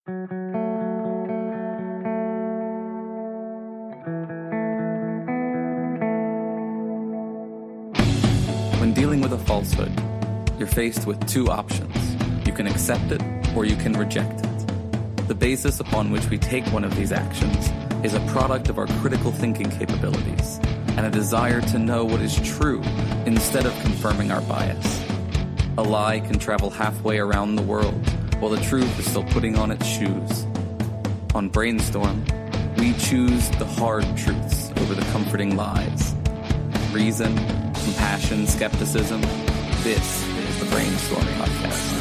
When dealing with a falsehood, you're faced with two options. You can accept it or you can reject it. The basis upon which we take one of these actions is a product of our critical thinking capabilities and a desire to know what is true instead of confirming our bias. A lie can travel halfway around the world while the truth is still putting on its shoes. On Brainstorm, we choose the hard truths over the comforting lies. Reason, compassion, skepticism. This is the Brainstorm Podcast.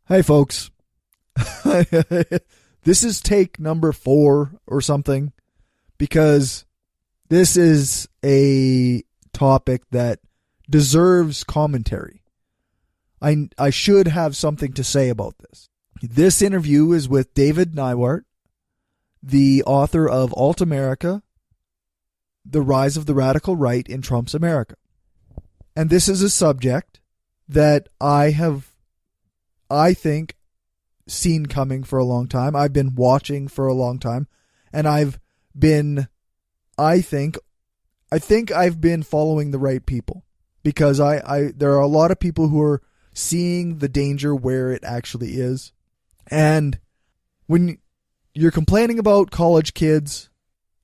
Hey folks, this is take number 4 or something, because this is a topic that deserves commentary. I should have something to say about this. This interview is with David Neiwert, the author of Alt America, The Rise of the Radical Right in Trump's America. And this is a subject that I think, seen coming for a long time. I've been watching for a long time, and I think I've been following the right people, because there are a lot of people who are seeing the danger where it actually is. And when you're complaining about college kids,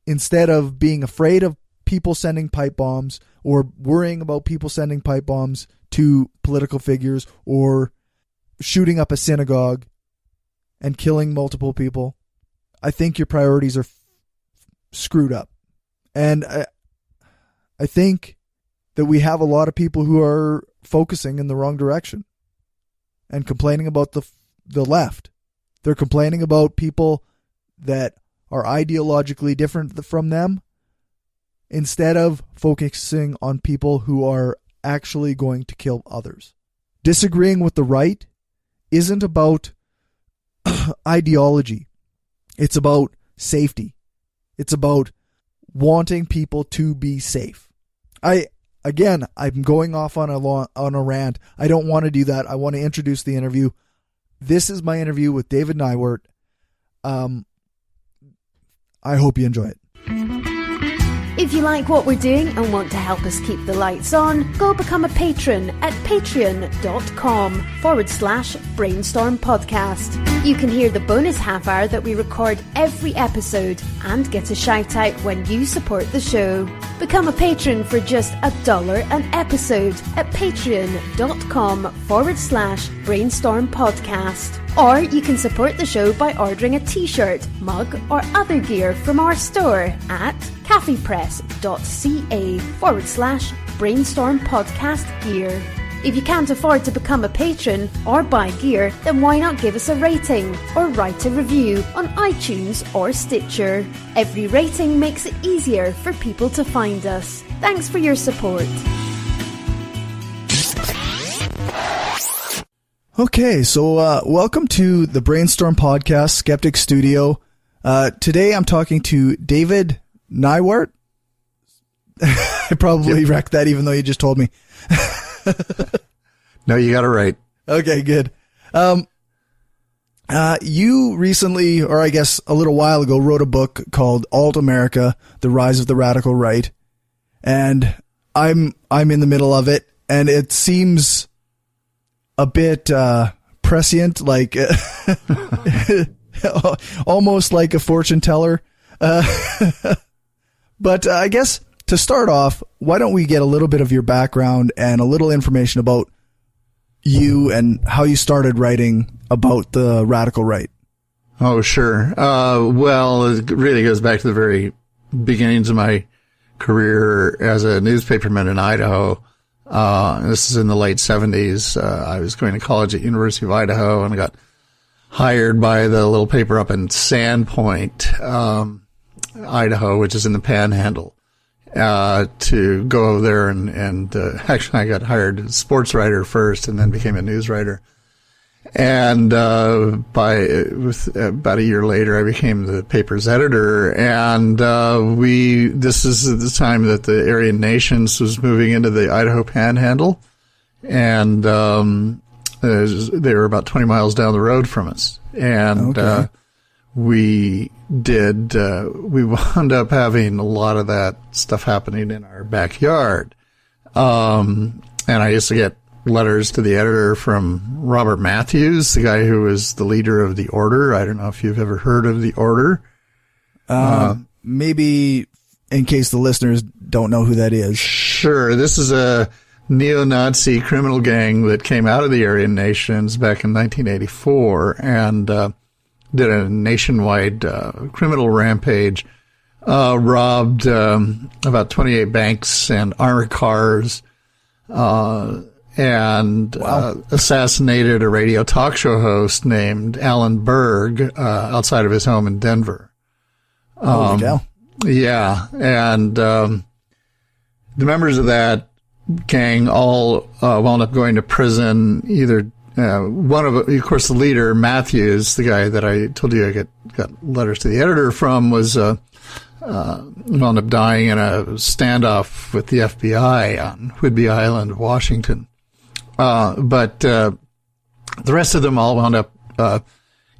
instead of being afraid of people sending pipe bombs or worrying about people sending pipe bombs to political figures or shooting up a synagogue and killing multiple people, I think your priorities are screwed up. And I think that we have a lot of people who are focusing in the wrong direction and complaining about the left. They're complaining about people that are ideologically different from them, instead of focusing on people who are actually going to kill others. Disagreeing with the right isn't about ideology. It's about safety. It's about wanting people to be safe. I'm going off on a rant. I don't want to do that. I want to introduce the interview. This is my interview with David Neiwert. I hope you enjoy it. If you like what we're doing and want to help us keep the lights on, go become a patron at patreon.com/Brainstorm Podcast. You can hear the bonus half hour that we record every episode and get a shout out when you support the show. Become a patron for just $1 an episode at patreon.com/Brainstorm Podcast. Or you can support the show by ordering a t-shirt, mug or other gear from our store at caffeepress.ca/Brainstorm Podcast Gear. If you can't afford to become a patron or buy gear, then why not give us a rating or write a review on iTunes or Stitcher? Every rating makes it easier for people to find us. Thanks for your support. Okay, so welcome to the Brainstorm Podcast, Skeptic Studio. Today I'm talking to David Neiwert. I probably wrecked that, even though you just told me. No, you got it right. Okay, good. You recently, or I guess a little while ago, wrote a book called Alt America, The Rise of the Radical Right. And I'm in the middle of it, and it seems a bit prescient, like almost like a fortune teller. But I guess to start off, why don't we get a little bit of your background and a little information about you and how you started writing about the radical right? Oh, sure. Well, it really goes back to the very beginnings of my career as a newspaperman in Idaho. This is in the late 70s. I was going to college at University of Idaho, and I got hired by the little paper up in Sandpoint, Idaho, which is in the Panhandle, to go over there and actually I got hired as sports writer first and then became a news writer. And about a year later, I became the paper's editor. And this is the time that the Aryan Nations was moving into the Idaho Panhandle. And they were about 20 miles down the road from us. And we wound up having a lot of that stuff happening in our backyard. And I used to get letters to the editor from Robert Matthews, the guy who was the leader of the Order. I don't know if you've ever heard of the Order. Maybe in case the listeners don't know who that is. Sure. This is a neo-Nazi criminal gang that came out of the Aryan Nations back in 1984 and did a nationwide criminal rampage, robbed about 28 banks and armored cars, and assassinated a radio talk show host named Alan Berg outside of his home in Denver. Yeah, and the members of that gang all wound up going to prison. Either of course, the leader, Matthews, the guy that I told you I got letters to the editor from, was wound up dying in a standoff with the FBI on Whidbey Island, Washington. But the rest of them all wound up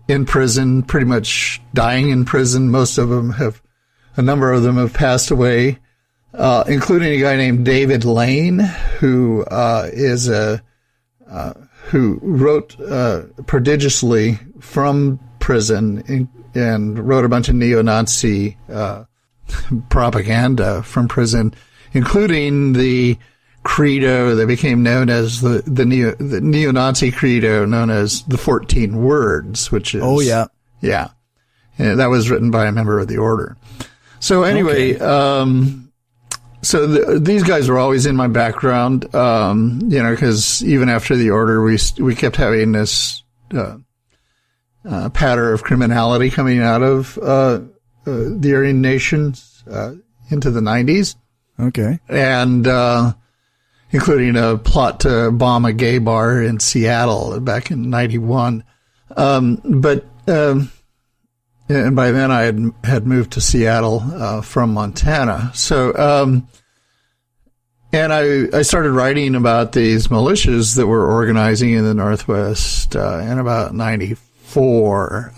in prison, pretty much dying in prison. A number of them have passed away, including a guy named David Lane, who who wrote prodigiously from prison and wrote a bunch of neo-Nazi propaganda from prison, including the credo that became known as the neo-Nazi credo known as the 14 Words, which is... Oh, yeah. Yeah. And that was written by a member of the Order. So anyway, these guys were always in my background, because even after the Order, we kept having this pattern of criminality coming out of the Aryan Nations into the 90s. Okay. And including a plot to bomb a gay bar in Seattle back in 91. And by then I had moved to Seattle from Montana. So, and I started writing about these militias that were organizing in the Northwest in about 94.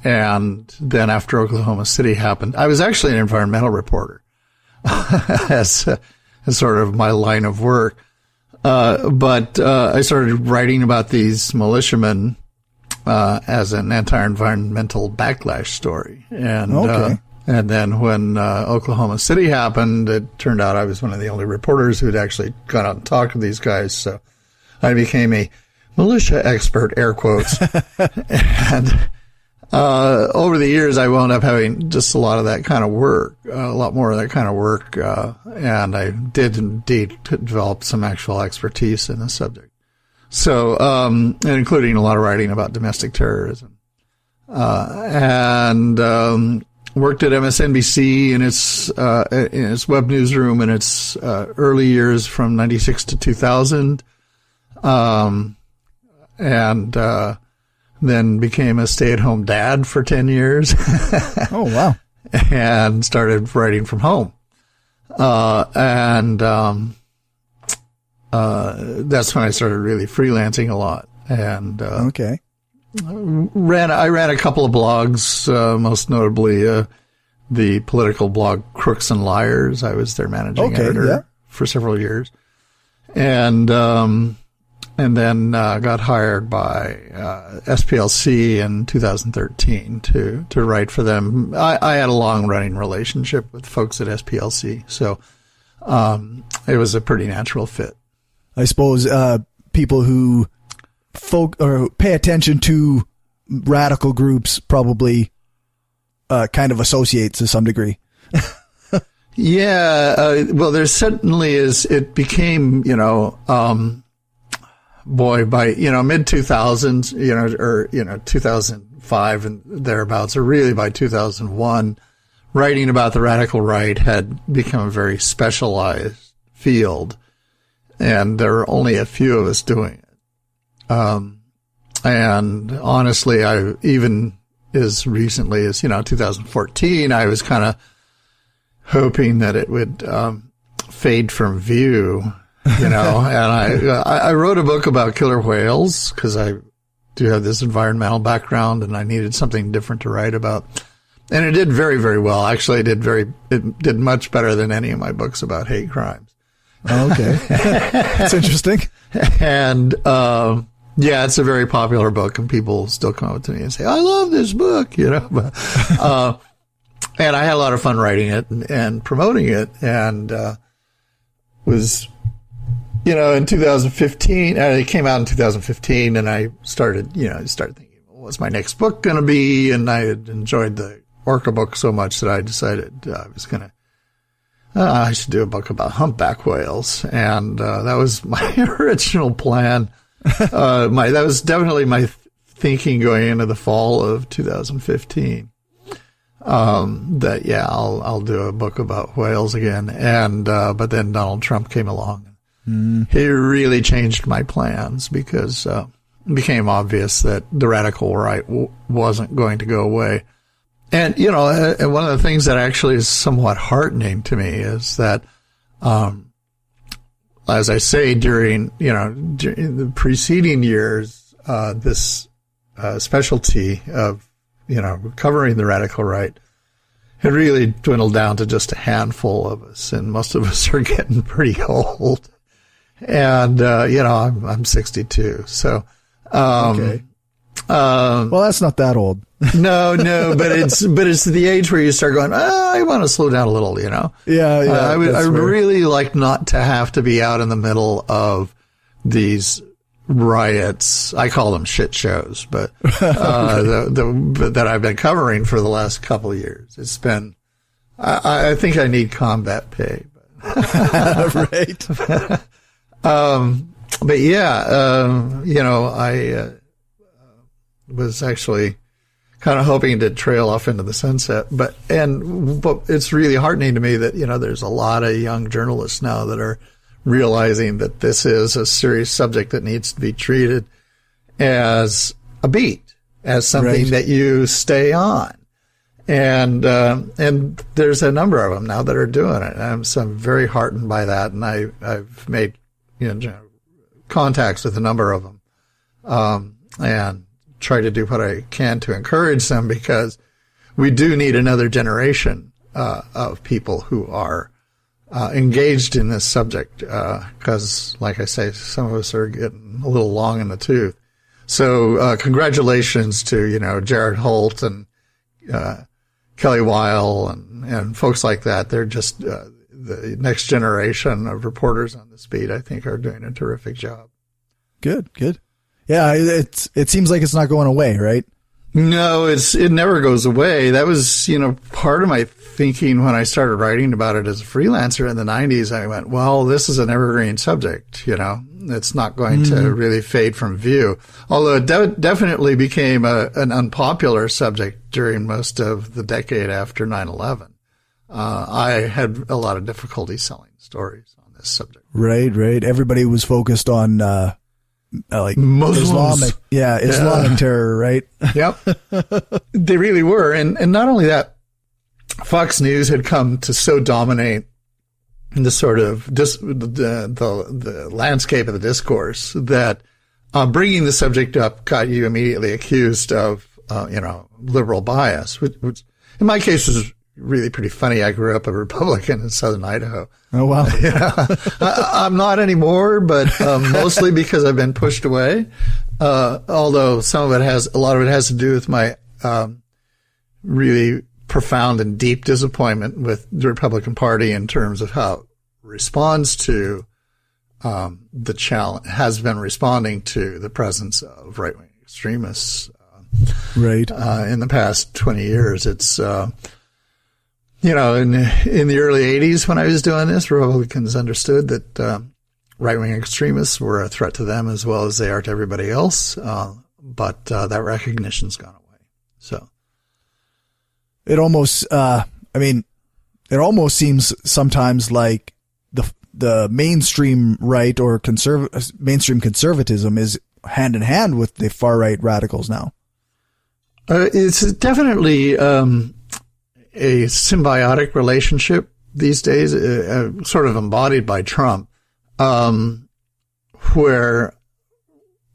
And then after Oklahoma City happened, I was actually an environmental reporter as sort of my line of work. But I started writing about these militiamen as an anti-environmental backlash story. And and then when Oklahoma City happened, it turned out I was one of the only reporters who had actually gone out and talked to these guys. So I became a militia expert, air quotes. And over the years, I wound up having just a lot of that kind of work, a lot more of that kind of work. And I did indeed develop some actual expertise in the subject. So, and including a lot of writing about domestic terrorism. And worked at MSNBC in its web newsroom in its early years from 96 to 2000. And then became a stay-at-home dad for 10 years. Oh, wow. And started writing from home. That's when I started really freelancing a lot. And I ran a couple of blogs, most notably the political blog Crooks and Liars. I was their managing editor for several years. And then got hired by SPLC in 2013 to write for them. I had a long-running relationship with folks at SPLC, so it was a pretty natural fit. I suppose people who pay attention to radical groups probably kind of associate to some degree. Yeah, well, there certainly is. It became, by, mid-2000s, 2005 and thereabouts, or really by 2001, writing about the radical right had become a very specialized field, and there were only a few of us doing it. And honestly, I even as recently as, 2014, I was kind of hoping that it would fade from view, and I wrote a book about killer whales because I do have this environmental background and I needed something different to write about. And it did very, very well. Actually, it did much better than any of my books about hate crimes. Oh, okay. That's interesting. And, it's a very popular book and people still come up to me and say, I love this book, but, and I had a lot of fun writing it and promoting it, and was, in 2015, it came out in 2015, and I started thinking, what's my next book going to be? And I had enjoyed the Orca book so much that I decided I should do a book about humpback whales, and that was my original plan. That was definitely my thinking going into the fall of 2015. I'll do a book about whales again. And, but then Donald Trump came along. He really changed my plans because, it became obvious that the radical right wasn't going to go away. And, one of the things that actually is somewhat heartening to me is that, as I say, during the preceding years, this, specialty of, covering the radical right had really dwindled down to just a handful of us, and most of us are getting pretty old. And, I'm 62. So, okay. Well, that's not that old. No, but it's the age where you start going, I want to slow down a little, Yeah. I would really like not to have to be out in the middle of these riots. I call them shit shows, but, that I've been covering for the last couple of years. It's been, I think I need combat pay. Right. But yeah, I was actually kind of hoping to trail off into the sunset, but it's really heartening to me that, there's a lot of young journalists now that are realizing that this is a serious subject that needs to be treated as a beat, as something that you stay on. And there's a number of them now that are doing it. So I'm very heartened by that. And I've made, contacts with a number of them, and try to do what I can to encourage them, because we do need another generation, of people who are, engaged in this subject, because like I say, some of us are getting a little long in the tooth. So, congratulations to, Jared Holt and, Kelly Weil and folks like that. They're just, the next generation of reporters on this beat, I think, are doing a terrific job. Good. Yeah. It seems like it's not going away, right? No, it never goes away. That was, part of my thinking when I started writing about it as a freelancer in the 90s. I went, well, this is an evergreen subject, it's not going to really fade from view. Although it definitely became an unpopular subject during most of the decade after 9/11. I had a lot of difficulty selling stories on this subject. Right. Everybody was focused on, Muslims. Islamic terror, right? Yep. They really were. And not only that, Fox News had come to so dominate the sort of the landscape of the discourse that bringing the subject up got you immediately accused of, liberal bias, which in my case was really pretty funny. I grew up a Republican in southern Idaho. Oh, wow. I'm not anymore, but mostly because I've been pushed away. Although a lot of it has to do with my really profound and deep disappointment with the Republican Party in terms of how it responds to the challenge, has been responding to the presence of right-wing extremists in the past 20 years. It's in the early 80s when I was doing this, Republicans understood that right-wing extremists were a threat to them as well as they are to everybody else. But that recognition's gone away. So it almost, it almost seems sometimes like the mainstream right or mainstream conservatism is hand in hand with the far right radicals now. It's definitely a symbiotic relationship these days, sort of embodied by Trump, where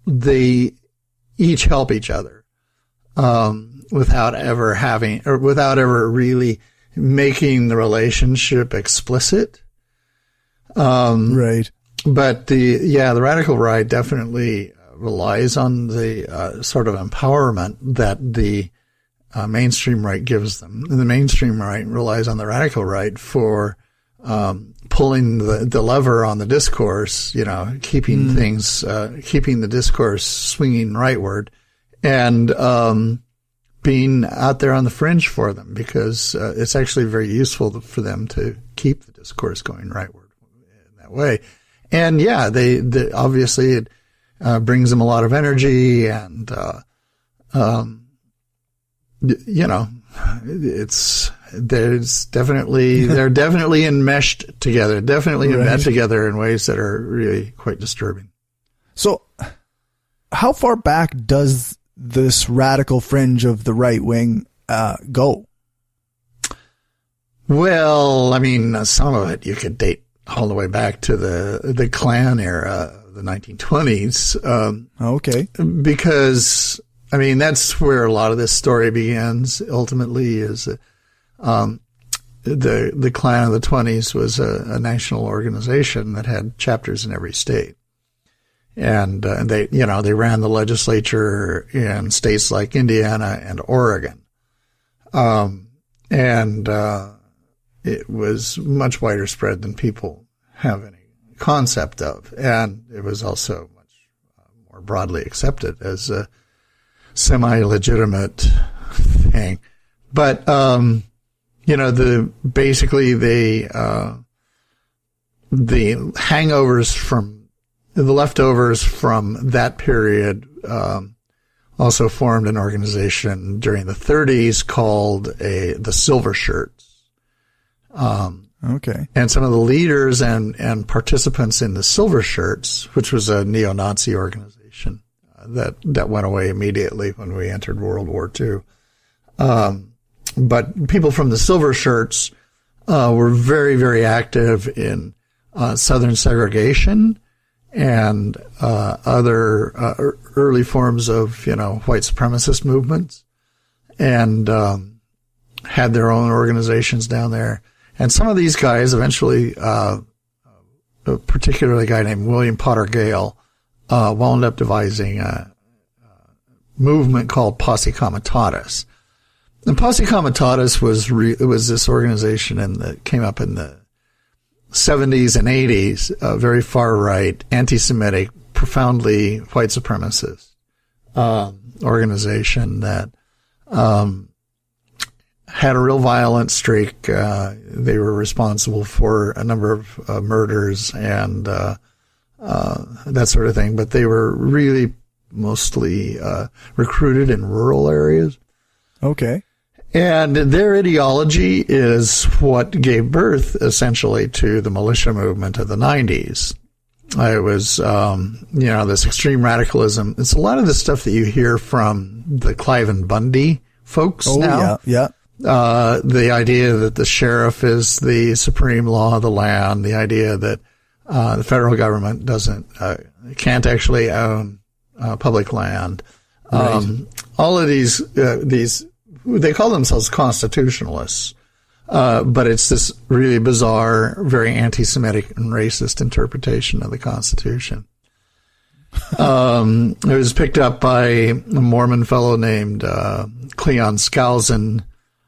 they each help each other, without ever really making the relationship explicit. Right. But the radical right definitely relies on the sort of empowerment that the mainstream right gives them. And the mainstream right relies on the radical right for pulling the lever on the discourse, keeping keeping the discourse swinging rightward, and being out there on the fringe for them, because it's actually very useful for them to keep the discourse going rightward in that way. And they obviously it brings them a lot of energy, and they're definitely enmeshed together, embed together in ways that are really quite disturbing. So, how far back does this radical fringe of the right wing go? Well, I mean, some of it you could date all the way back to the Klan era, the 1920s. Okay. Because, I mean, that's where a lot of this story begins. Ultimately, is the Klan of the 20s was a national organization that had chapters in every state, and they ran the legislature in states like Indiana and Oregon, and it was much wider spread than people have any concept of, and it was also much more broadly accepted as a semi-legitimate thing. But the hangovers from the leftovers from that period also formed an organization during the 30s called the Silver Shirts. Okay. And some of the leaders and participants in the Silver Shirts, which was a neo-Nazi organization that went away immediately when we entered World War II. But people from the Silver Shirts were very, very active in Southern segregation and other early forms of white supremacist movements, and had their own organizations down there. And some of these guys eventually, particularly a guy named William Potter Gale, wound up devising a movement called Posse Comitatus. And Posse Comitatus was this organization that came up in the 70s and 80s, a very far right, anti-Semitic, profoundly white supremacist organization that had a real violent streak. They were responsible for a number of murders and that sort of thing, but they were really mostly recruited in rural areas. Okay. And their ideology is what gave birth, essentially, to the militia movement of the 90s. It was, this extreme radicalism. It's a lot of the stuff that you hear from the Clive and Bundy folks now. Yeah. The idea that the sheriff is the supreme law of the land, the idea that the federal government can't actually own public land. Right. All of these they call themselves constitutionalists, but it's this really bizarre, very anti-Semitic and racist interpretation of the Constitution. It was picked up by a Mormon fellow named Cleon Skousen,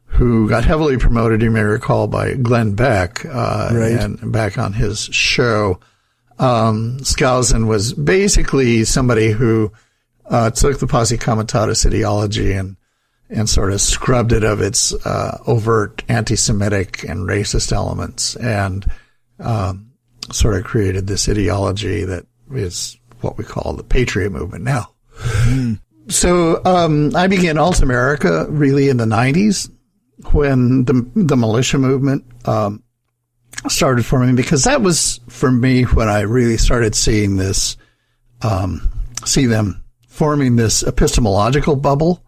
who got heavily promoted, you may recall, by Glenn Beck, and back on his show. Skousen was basically somebody who took the Posse Comitatus ideology and sort of scrubbed it of its overt anti-Semitic and racist elements, and sort of created this ideology that is what we call the Patriot movement now. Mm. So I began Alt America really in the 90s when the militia movement started forming, because that was, for me, when I really started seeing this see them forming this epistemological bubble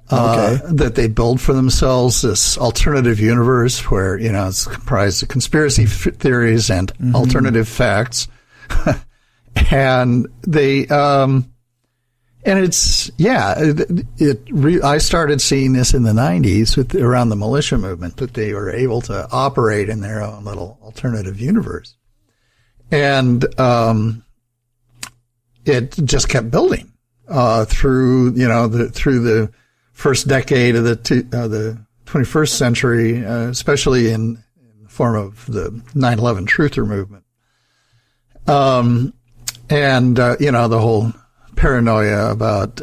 that they build for themselves, this alternative universe where, it's comprised of conspiracy theories and alternative facts. And they, and it's, I started seeing this in the 90s around the militia movement, that they were able to operate in their own little alternative universe. And, it just kept building, through the first decade of the 21st century, especially in the form of the 9/11 truther movement. The whole paranoia about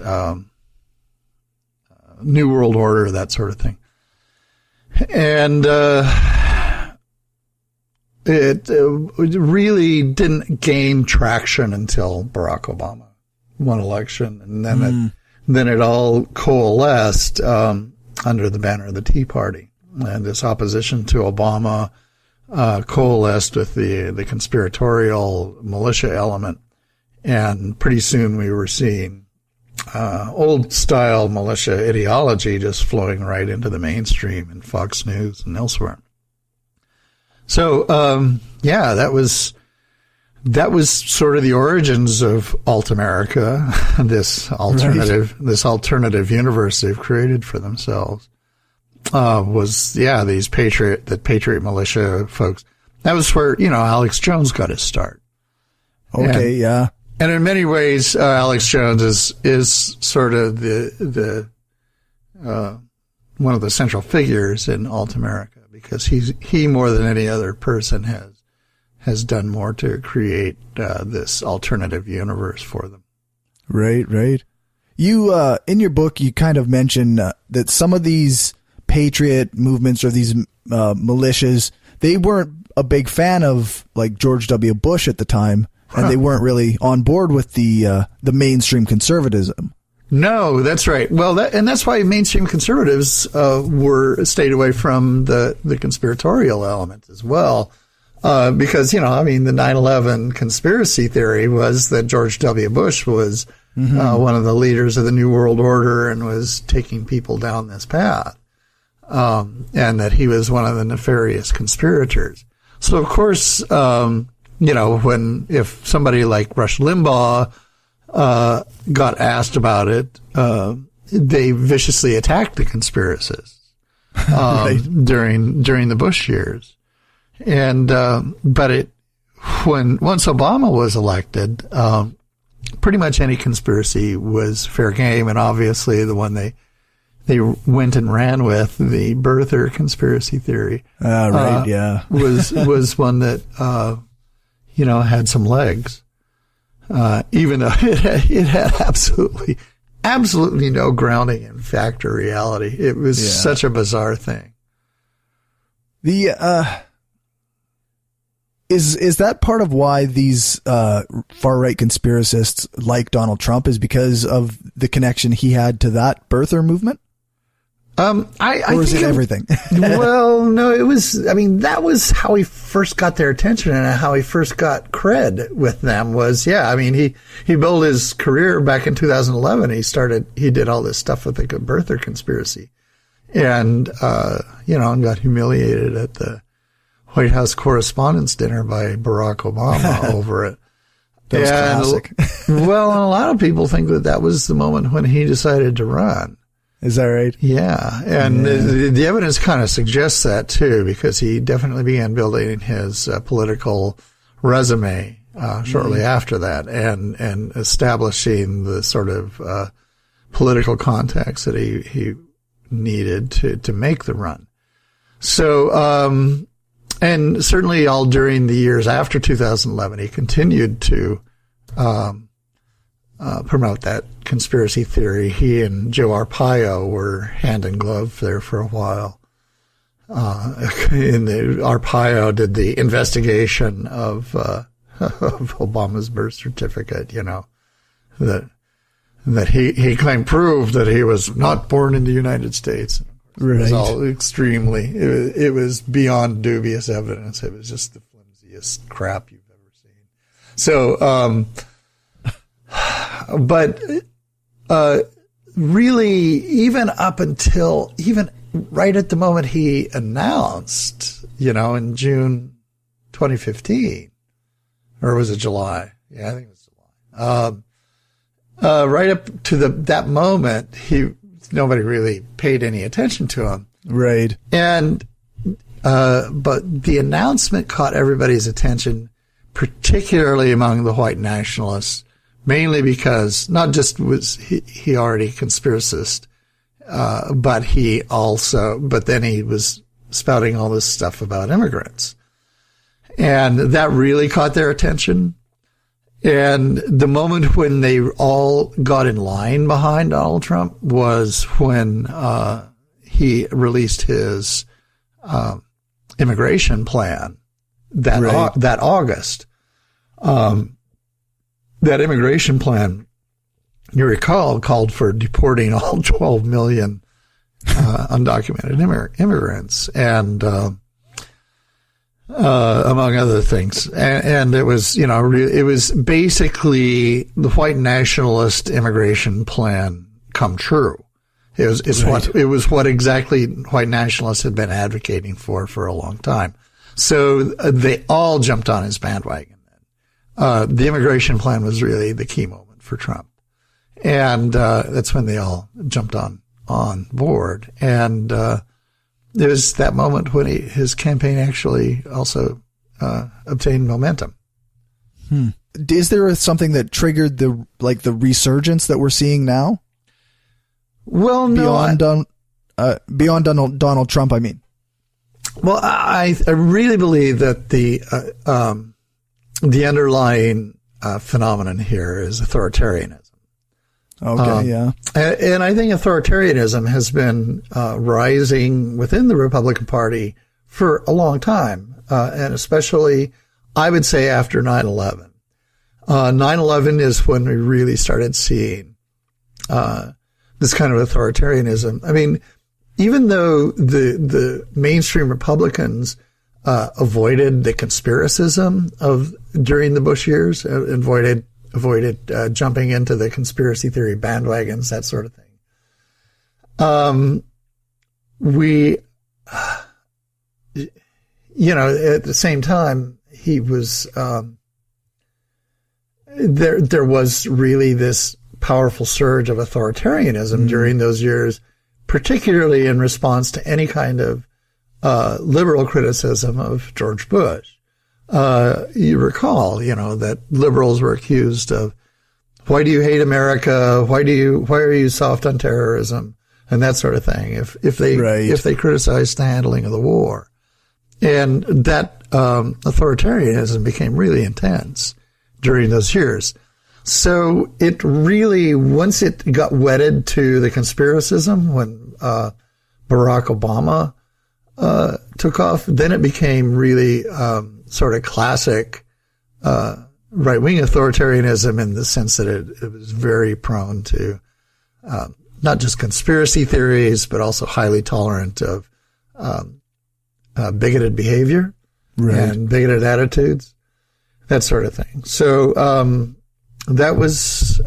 New World Order, that sort of thing. And it really didn't gain traction until Barack Obama won election, and then it all coalesced under the banner of the Tea Party, and this opposition to Obama coalesced with the conspiratorial militia element. And pretty soon we were seeing old-style militia ideology just flowing right into the mainstream in Fox News and elsewhere. So, that was sort of the origins of Alt-America, this alternative universe they've created for themselves. These Patriot militia folks. That was where, Alex Jones got his start. Okay, And in many ways, Alex Jones is sort of the one of the central figures in Alt-America, because he more than any other person has done more to create this alternative universe for them. Right. You in your book, you kind of mentioned that some of these patriot movements or these militias, they weren't a big fan of like George W. Bush at the time. And they weren't really on board with the mainstream conservatism. No, that's right. Well, that's why mainstream conservatives stayed away from the conspiratorial element as well, because the 9/11 conspiracy theory was that George W. Bush was one of the leaders of the New World Order and was taking people down this path, and that he was one of the nefarious conspirators. So of course. If somebody like Rush Limbaugh got asked about it, they viciously attacked the conspiracists during the Bush years. And but once Obama was elected, pretty much any conspiracy was fair game, and obviously the one they went and ran with, the birther conspiracy theory, was one that had some legs, even though it had absolutely no grounding in fact or reality. It was such a bizarre thing. Is that part of why these far-right conspiracists like Donald Trump, is because of the connection he had to that birther movement? Or is it everything? Well, no, that was how he first got their attention and how he first got cred with them was, he built his career back in 2011. He did all this stuff with the birther conspiracy and, and got humiliated at the White House Correspondents' Dinner by Barack Obama over it. That was classic. Well, and a lot of people think that was the moment when he decided to run. Is that right? Yeah. And the evidence kind of suggests that too, because he definitely began building his political resume shortly after that and establishing the sort of political context that he needed to make the run. So, and certainly all during the years after 2011, he continued to promote that conspiracy theory. He and Joe Arpaio were hand in glove there for a while. Arpaio did the investigation of Obama's birth certificate, that he claimed proved that he was not born in the United States. Right. It was all it was beyond dubious evidence. It was just the flimsiest crap you've ever seen. So, But really, even up until even right at the moment he announced, in June 2015, or was it July? Yeah, I think it was July. Right up to that moment, nobody really paid any attention to him. Right. And but the announcement caught everybody's attention, particularly among the white nationalists, mainly because not just was he already a conspiracist, but then he was spouting all this stuff about immigrants. And that really caught their attention. And the moment when they all got in line behind Donald Trump was when he released his immigration plan that August. That immigration plan, you recall, called for deporting all 12 million undocumented immigrants, and among other things. And it was, it was basically the white nationalist immigration plan come true. It was what exactly white nationalists had been advocating for a long time. So they all jumped on his bandwagon. The immigration plan was really the key moment for Trump. And that's when they all jumped on board. And it was that moment when his campaign actually also obtained momentum. Is there something that triggered the resurgence that we're seeing now? Well, no. Beyond Donald Trump, I mean. Well, I really believe that the underlying phenomenon here is authoritarianism. Okay, yeah. And I think authoritarianism has been rising within the Republican Party for a long time, and especially, I would say, after 9/11. 9/11 is when we really started seeing this kind of authoritarianism. I mean, even though the mainstream Republicans avoided the conspiracism during the Bush years, avoided jumping into the conspiracy theory bandwagons, that sort of thing. At the same time, he was there was really this powerful surge of authoritarianism during those years, particularly in response to any kind of liberal criticism of George Bush. You recall, that liberals were accused of, why do you hate America? Why are you soft on terrorism? And that sort of thing. If they criticized the handling of the war. And that, authoritarianism became really intense during those years. So it really, once it got wedded to the conspiracism, when, Barack Obama, took off, then it became really, sort of classic, right-wing authoritarianism in the sense that it was very prone to, not just conspiracy theories, but also highly tolerant of, bigoted behavior and bigoted attitudes, that sort of thing. So, that was,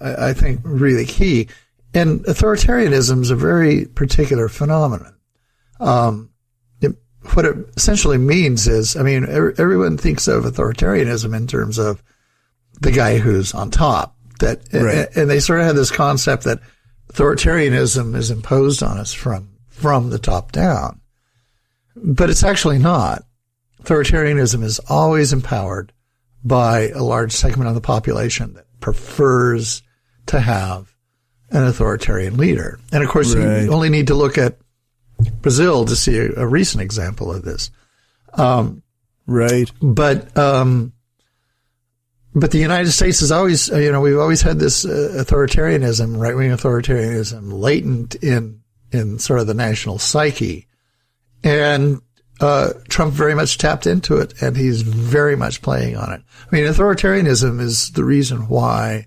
I think, really key. And authoritarianism is a very particular phenomenon. What it essentially means is, I mean, everyone thinks of authoritarianism in terms of the guy who's on top. And they sort of have this concept that authoritarianism is imposed on us from the top down. But it's actually not. Authoritarianism is always empowered by a large segment of the population that prefers to have an authoritarian leader. And of course, you only need to look at Brazil to see a recent example of this. But the United States has always, we've always had this authoritarianism, right-wing authoritarianism latent in sort of the national psyche. And Trump very much tapped into it, and he's very much playing on it. I mean, authoritarianism is the reason why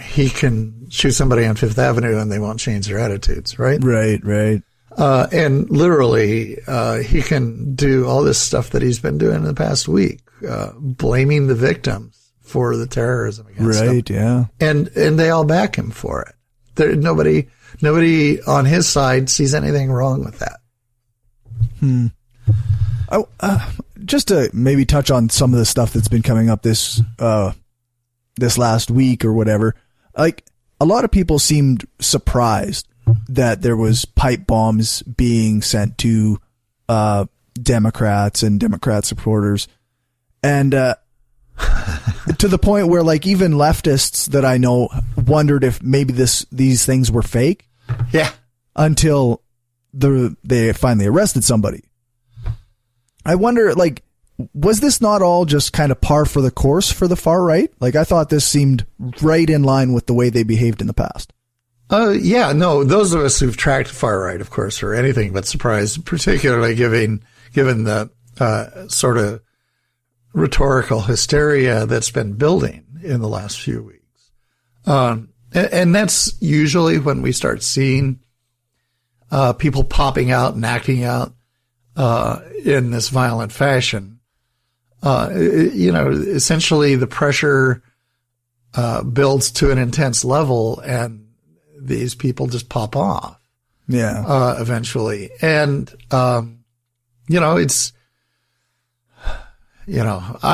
he can shoot somebody on Fifth Avenue and they won't change their attitudes, right? Right. And literally, he can do all this stuff that he's been doing in the past week, blaming the victims for the terrorism against him. Right, yeah. And they all back him for it. Nobody on his side sees anything wrong with that. Just to maybe touch on some of the stuff that's been coming up this last week or whatever, like a lot of people seemed surprised that there was pipe bombs being sent to Democrats and Democrat supporters, and to the point where like even leftists that I know wondered if maybe these things were fake. Yeah. Until they finally arrested somebody. I wonder, like, was this not all just kind of par for the course for the far right? Like, I thought this seemed right in line with the way they behaved in the past. Yeah, no, those of us who've tracked far right, of course, are anything but surprised, particularly given the sort of rhetorical hysteria that's been building in the last few weeks. And that's usually when we start seeing people popping out and acting out in this violent fashion. Essentially the pressure builds to an intense level, and these people just pop off. Yeah. Eventually. And, I've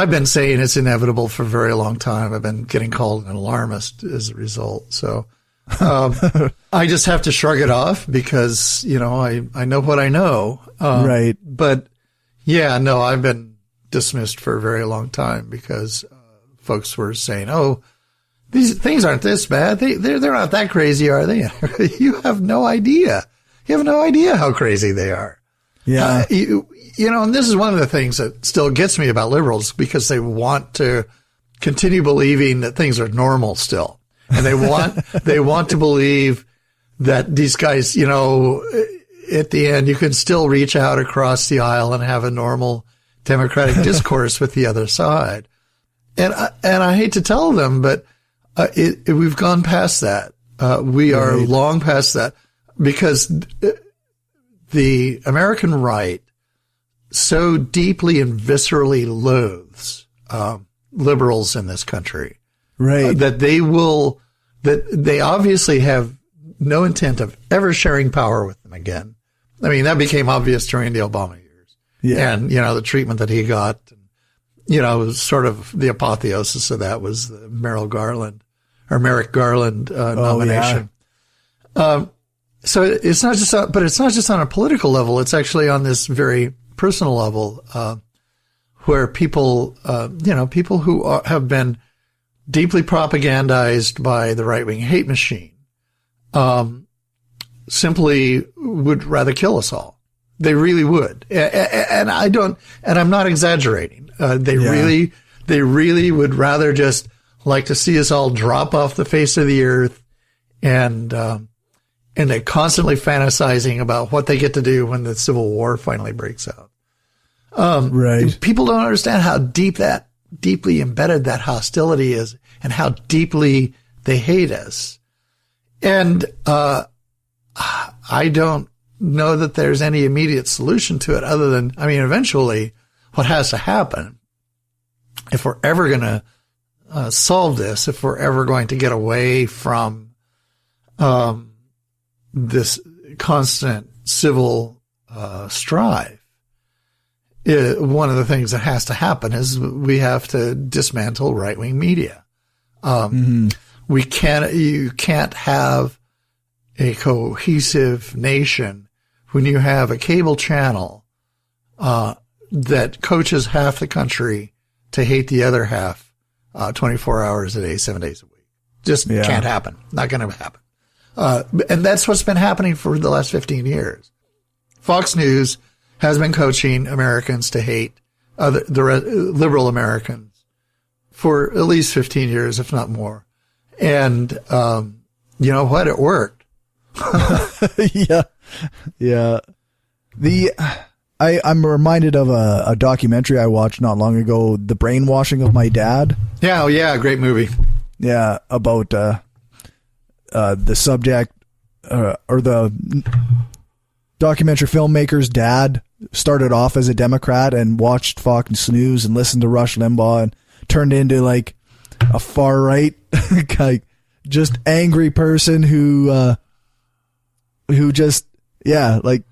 been saying it's inevitable for a very long time. I've been getting called an alarmist as a result. So, I just have to shrug it off because, I know what I know. Right. But yeah, no, I've been dismissed for a very long time because folks were saying, oh, these things aren't this bad. They're not that crazy, are they? You have no idea. You have no idea how crazy they are. Yeah. And this is one of the things that still gets me about liberals, because they want to continue believing that things are normal still. And they want to believe that these guys, at the end, you can still reach out across the aisle and have a normal democratic discourse with the other side. And I hate to tell them, but we've gone past that. We are long past that, because the American right so deeply and viscerally loathes liberals in this country, right? That they obviously have no intent of ever sharing power with them again. I mean, that became obvious during the Obama years. Yeah. And, the treatment that he got, sort of the apotheosis of that was the Merrick Garland nomination. Yeah. So it's not just, but it's not just on a political level. It's actually on this very personal level, where people, people who have been deeply propagandized by the right-wing hate machine, simply would rather kill us all. They really would. And I'm not exaggerating. They really would rather just like to see us all drop off the face of the earth, and they're constantly fantasizing about what they get to do when the Civil War finally breaks out. Right. People don't understand how deeply embedded that hostility is, and how deeply they hate us. And I don't know that there's any immediate solution to it, other than, eventually what has to happen, if we're ever going to solve this, if we're ever going to get away from this constant civil strife, one of the things that has to happen is we have to dismantle right-wing media. You can't have a cohesive nation when you have a cable channel that coaches half the country to hate the other half 24 hours a day, 7 days a week. Just can't happen. Not going to happen. And that's what's been happening for the last 15 years. Fox News has been coaching Americans to hate the liberal Americans for at least 15 years, if not more. And you know what? It worked. Yeah. I'm reminded of a documentary I watched not long ago, The Brainwashing of My Dad. Yeah, great movie. Yeah, about the subject or the documentary filmmaker's dad started off as a Democrat and watched Fox News and listened to Rush Limbaugh and turned into like a far right, like, just angry person who just, like,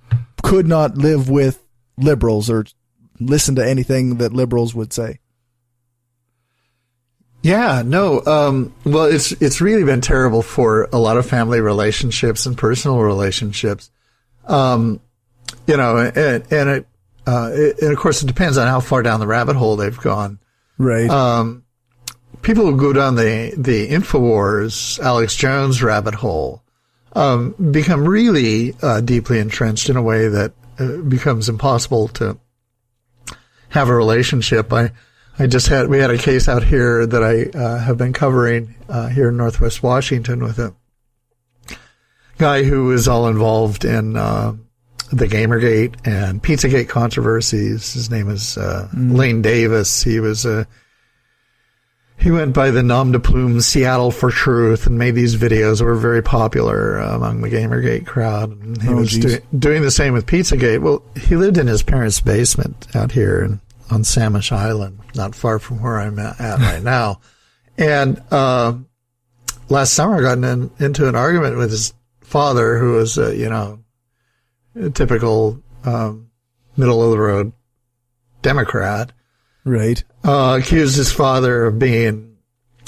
could not live with liberals or listen to anything that liberals would say. Yeah, no. Well, it's really been terrible for a lot of family relationships and personal relationships. And of course it depends on how far down the rabbit hole they've gone. Right. People who go down the InfoWars, Alex Jones rabbit hole, become really deeply entrenched in a way that becomes impossible to have a relationship. We had a case out here that I have been covering here in Northwest Washington with a guy who was all involved in the Gamergate and Pizzagate controversies. His name is Lane Davis. He went by the nom de plume Seattle for Truth and made these videos that were very popular among the Gamergate crowd. And he was doing the same with Pizzagate. Well, he lived in his parents' basement out here on Samish Island, not far from where I'm at right now. And last summer I got into an with his father, who was, a typical middle-of-the-road Democrat. Right. Accused his father of being,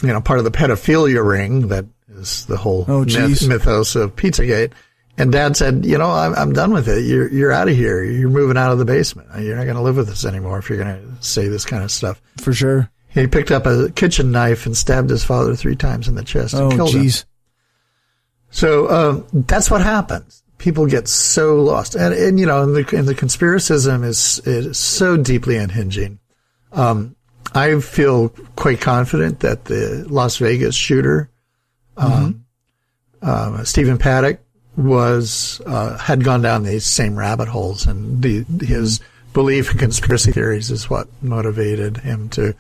part of the pedophilia ring that is the whole mythos of Pizzagate. And Dad said, I'm done with it. You're out of here. You're moving out of the basement. You're not going to live with us anymore if you're going to say this kind of stuff. For sure. He picked up a kitchen knife and stabbed his father 3 times in the chest and killed him. So that's what happens. People get so lost. And the conspiracism is so deeply unhinging. I feel quite confident that the Las Vegas shooter, Stephen Paddock, had gone down these same rabbit holes, and his belief in conspiracy theories is what motivated him to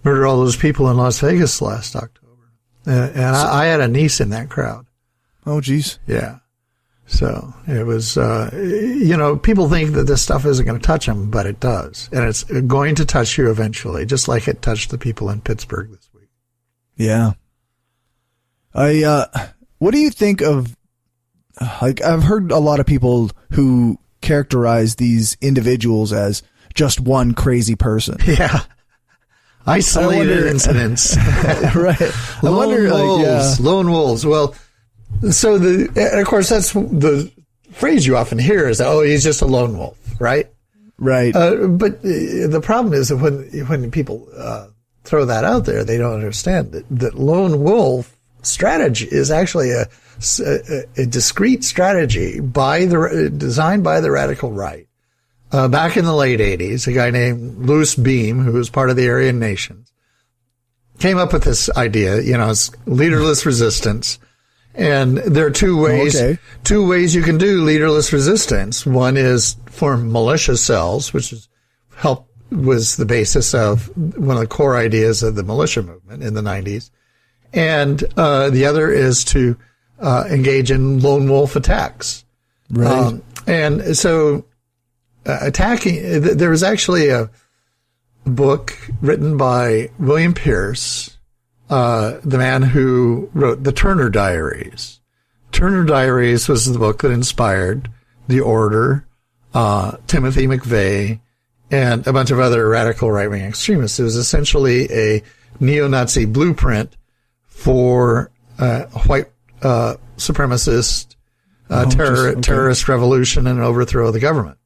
murder all those people in Las Vegas last October. And I had a niece in that crowd. Oh, geez. Yeah. So it was, people think that this stuff isn't going to touch them, but it does. And it's going to touch you eventually, just like it touched the people in Pittsburgh this week. Yeah. What do you think of, I've heard a lot of people who characterize these individuals as just one crazy person. Yeah. Isolated incidents. Right. Lone wolves. Well, so and of course that's the phrase you often hear is, he's just a lone wolf, right? Right. But the problem is that when people throw that out there, they don't understand that lone wolf strategy is actually a discrete strategy designed by the radical right. Back in the late 80s, a guy named Louis Beam, who was part of the Aryan Nations, came up with this idea, it's leaderless resistance. And there are two ways you can do leaderless resistance. One is form militia cells, which was the basis of one of the core ideas of the militia movement in the 90s. And the other is to engage in lone wolf attacks. Right. And so there was actually a book written by William Pierce, the man who wrote the Turner Diaries. Turner Diaries was the book that inspired The Order, Timothy McVeigh, and a bunch of other radical right-wing extremists. It was essentially a neo-Nazi blueprint for white supremacist terrorist revolution and overthrow of the government.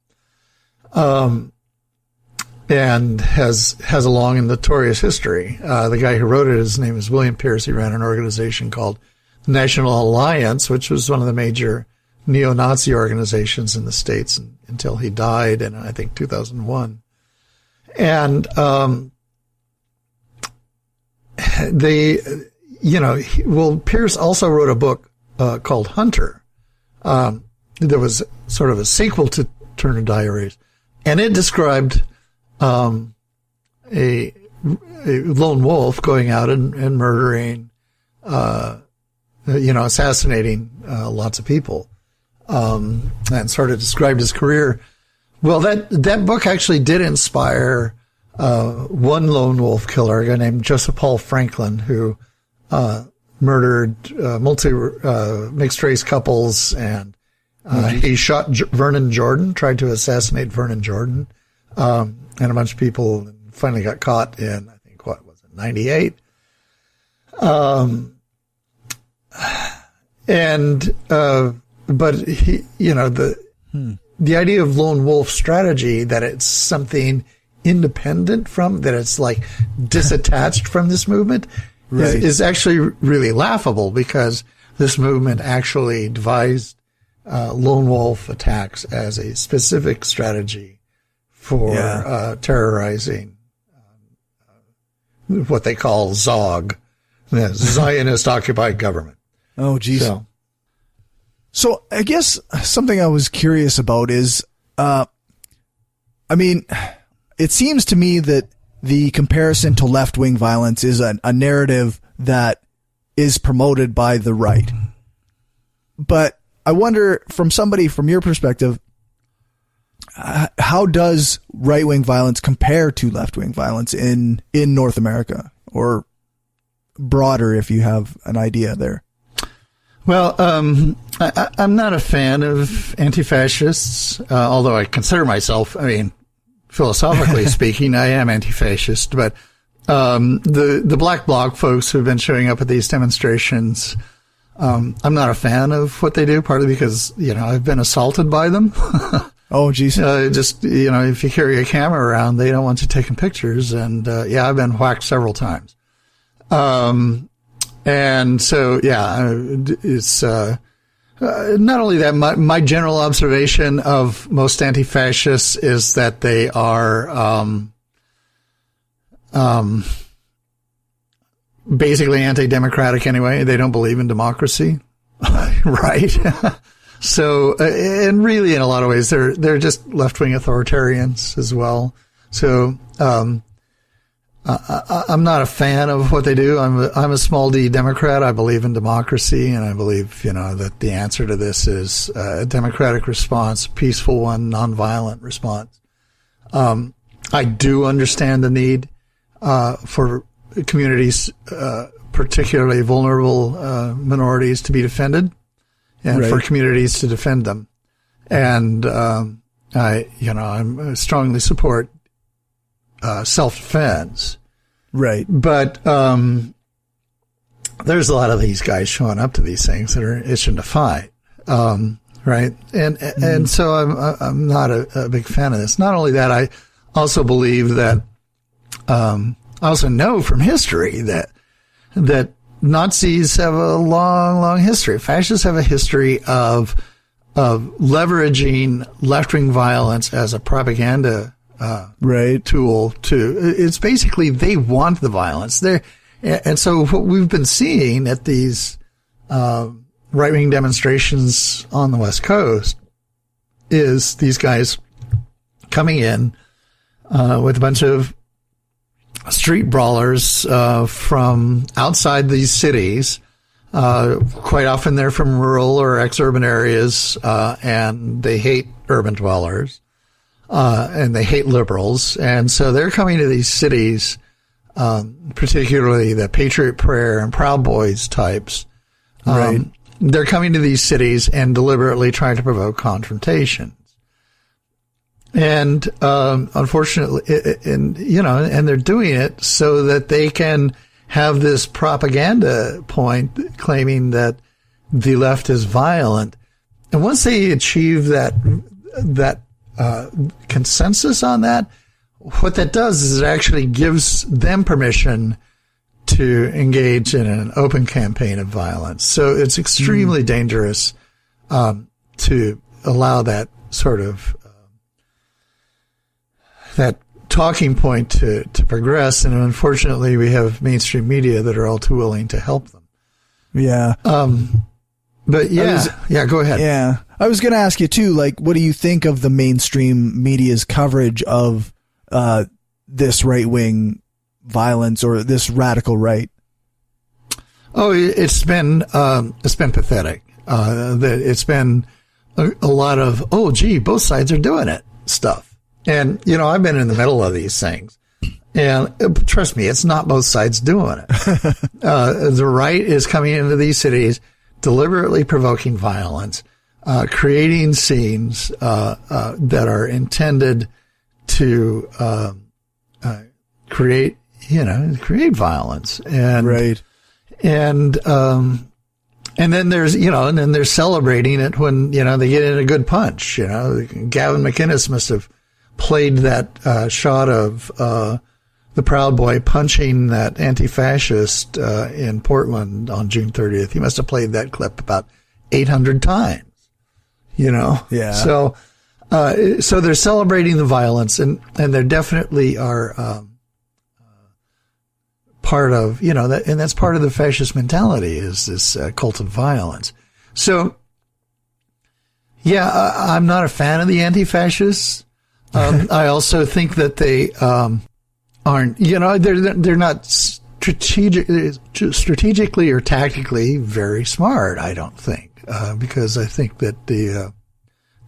And has a long and notorious history. The guy who wrote it, his name is William Pierce. He ran an organization called National Alliance, which was one of the major neo-Nazi organizations in the States until he died in, I think, 2001. And Pierce also wrote a book called Hunter. There was sort of a sequel to Turner Diaries, and it described a lone wolf going out and murdering, assassinating lots of people, and sort of described his career. Well, that book actually did inspire one lone wolf killer, a guy named Joseph Paul Franklin, who murdered mixed race couples, and he shot Vernon Jordan, tried to assassinate Vernon Jordan, and a bunch of people, and finally got caught in, I think, 98? But he, the idea of lone wolf strategy, that it's something independent from, that it's like disattached from this movement, right, is actually really laughable, because this movement actually devised lone wolf attacks as a specific strategy for terrorizing what they call ZOG, the Zionist occupied government. Oh, geez. So I guess something I was curious about is, it seems to me that the comparison to left-wing violence is a narrative that is promoted by the right. But I wonder, from your perspective, how does right-wing violence compare to left-wing violence in North America, or broader, if you have an idea there? Well, I'm not a fan of anti-fascists, although I consider myself, philosophically speaking, I am anti-fascist. But the Black Bloc folks who've been showing up at these demonstrations, I'm not a fan of what they do, partly because, I've been assaulted by them. Oh, geez. If you carry a camera around, they don't want you taking pictures. And, I've been whacked several times. And so, it's, not only that, my general observation of most anti-fascists is that they are, basically anti-democratic anyway. They don't believe in democracy. Right. So, and really in a lot of ways, they're just left-wing authoritarians as well. So, I'm not a fan of what they do. I'm a small d Democrat. I believe in democracy, and I believe, that the answer to this is a democratic response, a peaceful one, nonviolent response. I do understand the need for communities, particularly vulnerable minorities, to be defended, and for communities to defend them. And I strongly support self-defense. Right. But there's a lot of these guys showing up to these things that are itching to fight. Right. And so I'm not a big fan of this. Not only that, I also believe that I also know from history that Nazis have a long history. Fascists have a history of leveraging left-wing violence as a propaganda tool it's basically, they want the violence there. And so what we've been seeing at these, right-wing demonstrations on the West Coast is these guys coming in, with a bunch of street brawlers, from outside these cities. Quite often they're from rural or ex-urban areas, and they hate urban dwellers. And they hate liberals. And so they're coming to these cities, particularly the Patriot Prayer and Proud Boys types. Right. They're coming to these cities and deliberately trying to provoke confrontations. And, unfortunately, and they're doing it so that they can have this propaganda point claiming that the left is violent. And once they achieve that consensus on that, what that does is it actually gives them permission to engage in an open campaign of violence. So it's extremely dangerous to allow that sort of that talking point to progress. And unfortunately, we have mainstream media that are all too willing to help them. Yeah. But go ahead. Yeah. I was going to ask you too, what do you think of the mainstream media's coverage of this right-wing violence or this radical right? Oh, it's been pathetic. It's been a lot of, both sides are doing it stuff. And, I've been in the middle of these things. And trust me, it's not both sides doing it. The right is coming into these cities, deliberately provoking violence, creating scenes that are intended to create violence. And right. And then there's celebrating it when, they get in a good punch. Gavin McInnes must have played that shot of the Proud Boy punching that anti-fascist in Portland on June 30th. He must have played that clip about 800 times. Yeah. So they're celebrating the violence, and there definitely are part of that, and that's part of the fascist mentality, is this cult of violence. So yeah, I'm not a fan of the anti-fascists. I also think that they aren't, they're not strategically or tactically very smart, I don't think, because I think that the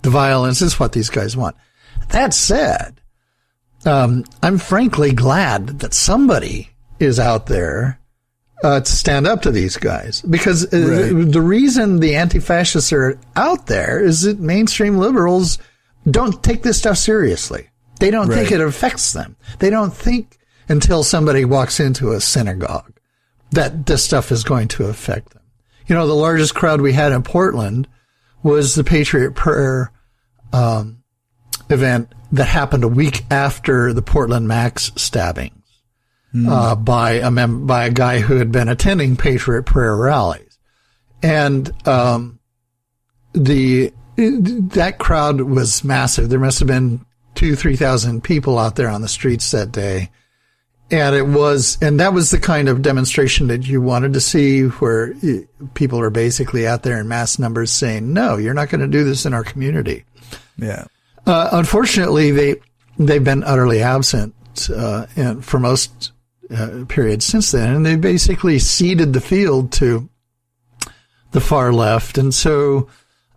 violence is what these guys want. That said, I'm frankly glad that somebody is out there to stand up to these guys, because the reason the anti-fascists are out there is that mainstream liberals don't take this stuff seriously. They don't think it affects them. They don't think until somebody walks into a synagogue that this stuff is going to affect them. The largest crowd we had in Portland was the Patriot Prayer event that happened a week after the Portland Max stabbings by a guy who had been attending Patriot Prayer rallies. And that crowd was massive. There must have been 2,000-3,000 people out there on the streets that day. And that was the kind of demonstration that you wanted to see, where people are basically out there in mass numbers saying, no, you're not going to do this in our community. Yeah. Unfortunately, they've been utterly absent, for most periods since then. And they basically ceded the field to the far left. And so,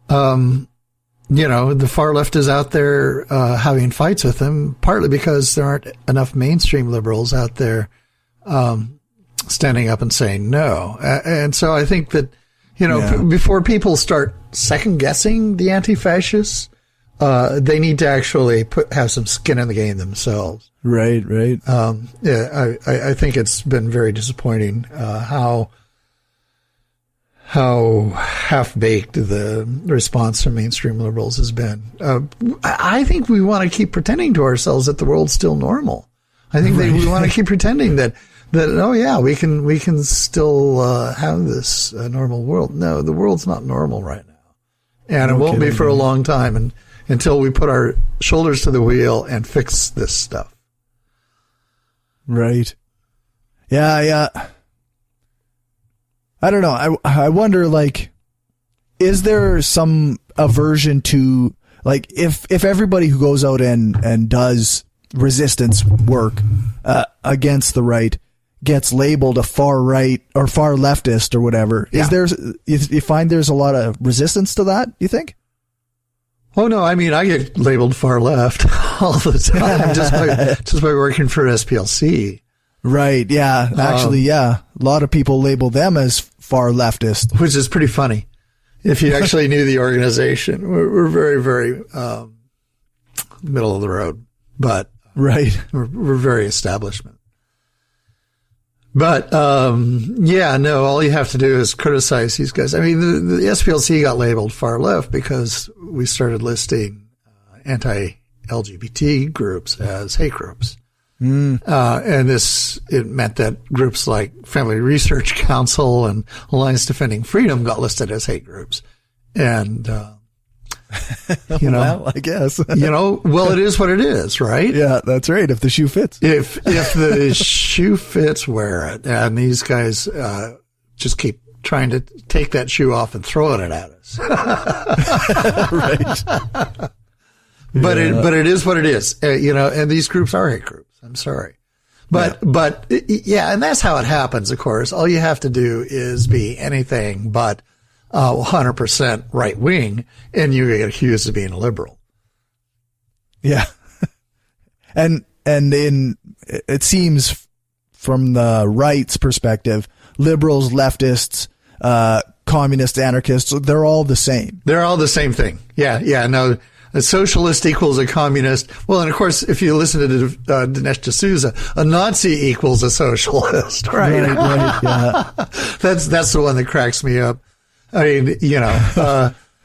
the far left is out there having fights with them, partly because there aren't enough mainstream liberals out there standing up and saying no. And so I think that, before people start second-guessing the anti-fascists, they need to actually have some skin in the game themselves. Right. I think it's been very disappointing how half-baked the response from mainstream liberals has been. I think we want to keep pretending to ourselves that the world's still normal. I think we want to keep pretending that oh yeah, we can still have this normal world. No, the world's not normal right now, and it won't be for a long time, until we put our shoulders to the wheel and fix this stuff. Right. Yeah. I don't know. I wonder, is there some aversion to, if everybody who goes out and does resistance work against the right gets labeled a far right or far leftist or whatever, is there, you find there's a lot of resistance to that, you think? Oh no, I mean, I get labeled far left all the time just by working for SPLC. Right, yeah. Actually, a lot of people label them as far leftist. Which is pretty funny. If you actually knew the organization, we're very, very middle of the road, but we're very establishment. But all you have to do is criticize these guys. I mean, the SPLC got labeled far left because we started listing anti-LGBT groups as hate groups. And it meant that groups like Family Research Council and Alliance Defending Freedom got listed as hate groups. And, well, I guess, well, it is what it is, right? Yeah, that's right. If the shoe fits, if the shoe fits, wear it. And these guys, just keep trying to take that shoe off and throwing it at us. Right. But it is what it is, and these groups are hate groups. I'm sorry. But and that's how it happens, of course. All you have to do is be anything but 100% right wing, and you get accused of being a liberal. Yeah. And And it seems from the right's perspective, liberals, leftists, communists, anarchists, they're all the same. They're all the same thing. Yeah. No, a socialist equals a communist. Well, and of course, if you listen to Dinesh D'Souza, a Nazi equals a socialist, right? Right, yeah. That's the one that cracks me up. I mean,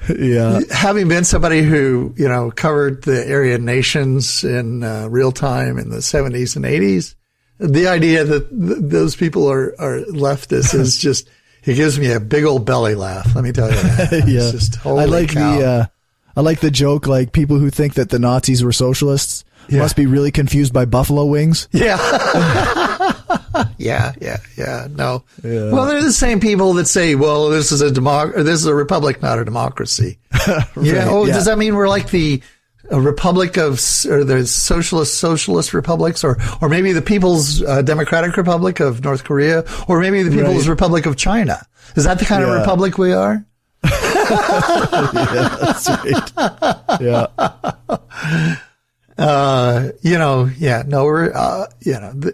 Yeah. Having been somebody who, covered the Aryan nations in real time in the 70s and 80s, the idea that those people are leftists is just, it gives me a big old belly laugh. Let me tell you that. Yeah. It's just, holy cow. I like the joke, like people who think that the Nazis were socialists must be really confused by buffalo wings. Yeah. Yeah. No. Yeah. Well, they're the same people that say, well, this is a republic, not a democracy. Right. Yeah. Oh, yeah. Does that mean we're like the republic or the socialist republics, or maybe the People's Democratic Republic of North Korea, or maybe the People's Republic of China? Is that the kind of republic we are? Yeah, that's right. Yeah.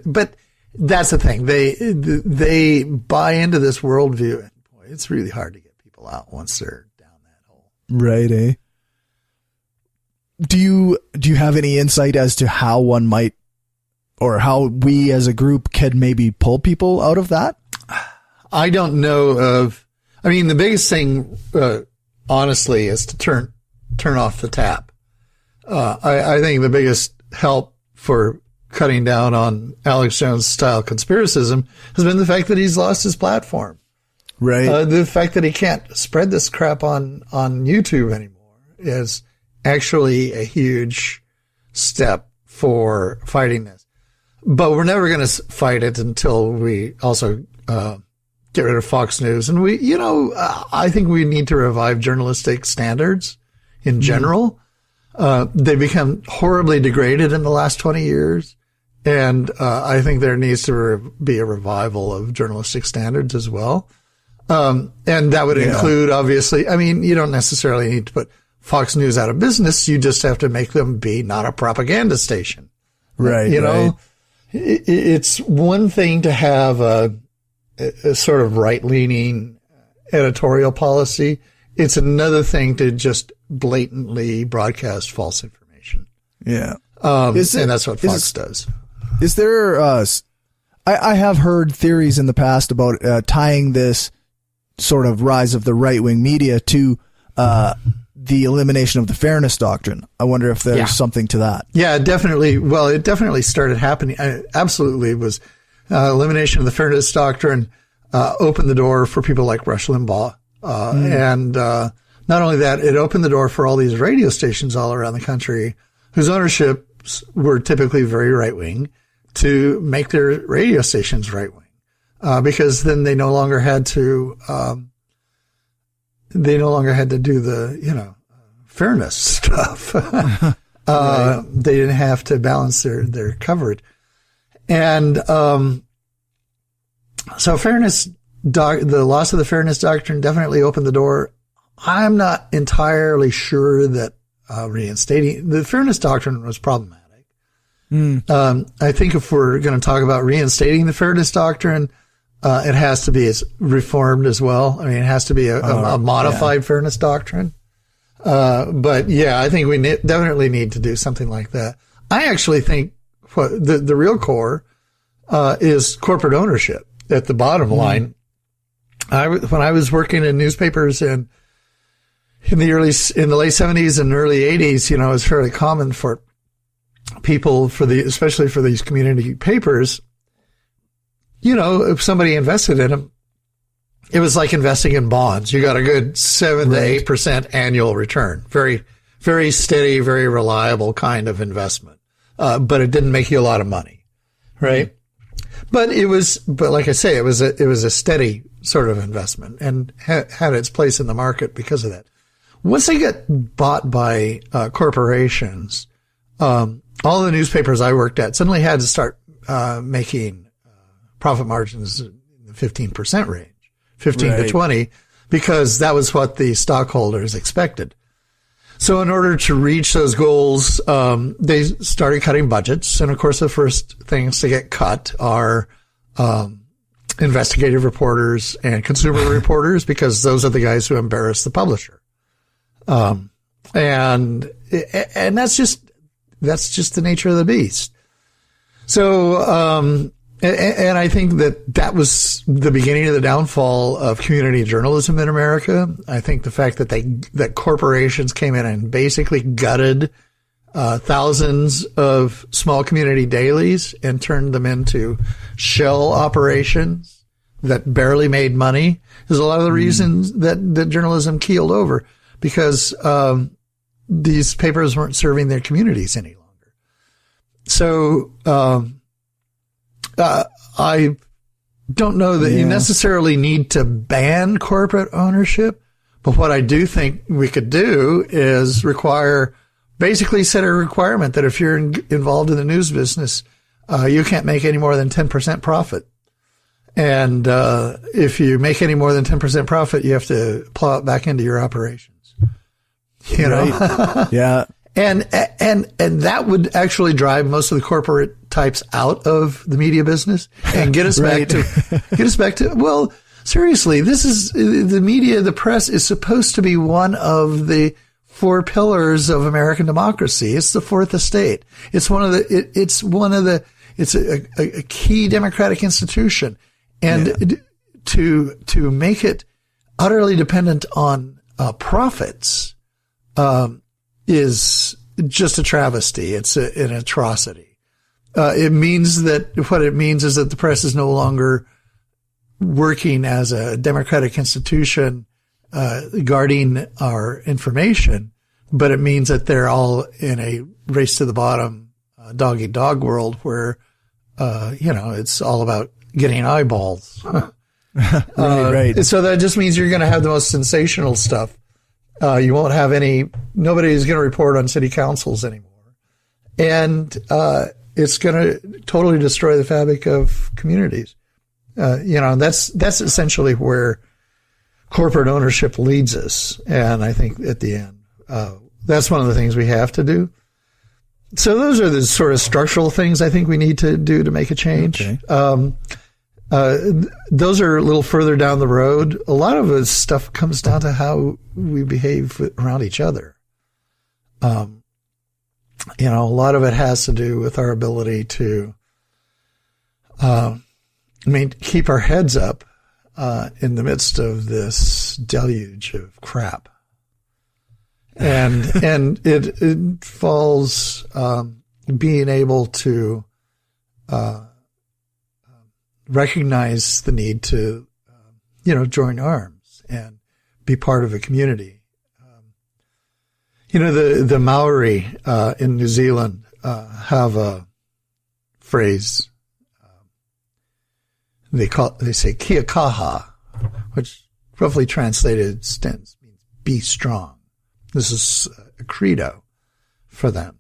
But that's the thing. They buy into this worldview, and boy, it's really hard to get people out once they're down that hole. Right, eh? Do you have any insight as to how one might, or how we as a group can maybe pull people out of that? I don't know of. I mean, the biggest thing, honestly, is to turn off the tap. I think the biggest help for cutting down on Alex Jones style conspiracism has been the fact that he's lost his platform. Right. The fact that he can't spread this crap on YouTube anymore is actually a huge step for fighting this. But we're never going to fight it until we also, get rid of Fox News. And I think we need to revive journalistic standards in general. They've become horribly degraded in the last 20 years. And I think there needs to be a revival of journalistic standards as well. And that would include, obviously, I mean, you don't necessarily need to put Fox News out of business. You just have to make them be not a propaganda station. Right. It's one thing to have a sort of right-leaning editorial policy. It's another thing to just blatantly broadcast false information. Yeah. And that's what Fox does. Is there, I have heard theories in the past about tying this sort of rise of the right-wing media to the elimination of the fairness doctrine. I wonder if there's something to that. Yeah, definitely. Well, it definitely started happening. Absolutely, it was elimination of the fairness doctrine opened the door for people like Rush Limbaugh. And not only that, it opened the door for all these radio stations all around the country whose ownerships were typically very right-wing to make their radio stations right-wing. Because then they no longer had to do the, fairness stuff. Right. They didn't have to balance their coverage. And, so the loss of the fairness doctrine definitely opened the door. I'm not entirely sure that, reinstating the fairness doctrine was problematic. I think if we're going to talk about reinstating the fairness doctrine, it has to be reformed as well. I mean, it has to be a modified fairness doctrine. But yeah, I think we definitely need to do something like that. I actually think the real core, is corporate ownership at the bottom line. When I was working in newspapers in the late 70s and early 80s, it was fairly common for people especially for these community papers, if somebody invested in them, it was like investing in bonds. You got a good 7 to 8% annual return. Very, very steady, very reliable kind of investment. But it didn't make you a lot of money. Right. But like I say, it was a steady sort of investment and had its place in the market because of that. Once they get bought by, corporations, all the newspapers I worked at suddenly had to start, making, profit margins in the 15% range, 15 to 20, because that was what the stockholders expected. So in order to reach those goals, they started cutting budgets. And of course, the first things to get cut are investigative reporters and consumer reporters, because those are the guys who embarrass the publisher. And that's just the nature of the beast. So, and I think that was the beginning of the downfall of community journalism in America. I think the fact that corporations came in and basically gutted thousands of small community dailies and turned them into shell operations that barely made money is a lot of the reasons that journalism keeled over, because these papers weren't serving their communities any longer. So I don't know that you necessarily need to ban corporate ownership, but what I do think we could do is basically set a requirement that if you're involved in the news business, you can't make any more than 10% profit. And if you make any more than 10% profit, you have to plow it back into your operations. You know? Right. Yeah. And that would actually drive most of the corporate types out of the media business and get us back to, well, seriously, this is the media, the press is supposed to be one of the four pillars of American democracy. It's the fourth estate. It's a key democratic institution. And to make it utterly dependent on profits is just a travesty. It's an atrocity. What it means is that the press is no longer working as a democratic institution, guarding our information, but it means that they're all in a race to the bottom, dog eat dog world where, it's all about getting eyeballs. Right. So that just means you're going to have the most sensational stuff. You won't have nobody's going to report on city councils anymore. And, it's going to totally destroy the fabric of communities. That's essentially where corporate ownership leads us. And I think at the end, that's one of the things we have to do. So those are the sort of structural things I think we need to do to make a change. Okay. Those are a little further down the road. A lot of this stuff comes down to how we behave around each other. A lot of it has to do with our ability to, keep our heads up, in the midst of this deluge of crap. And it falls, being able to, recognize the need to, join arms and be part of a community. The Maori, in New Zealand, have a phrase, they say kia kaha, which roughly translated means be strong. This is a credo for them.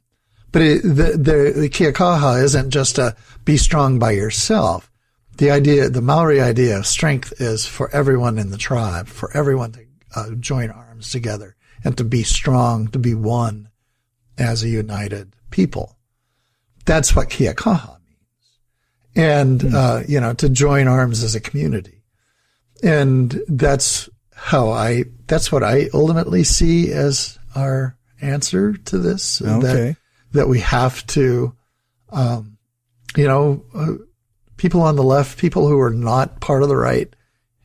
But the kia kaha isn't just a be strong by yourself. The Maori idea of strength is for everyone in the tribe, for everyone to join arms together and to be strong, to be one as a united people. That's what kia kaha means. And, to join arms as a community. And that's what I ultimately see as our answer to this. Okay. That we have to, people on the left, people who are not part of the right,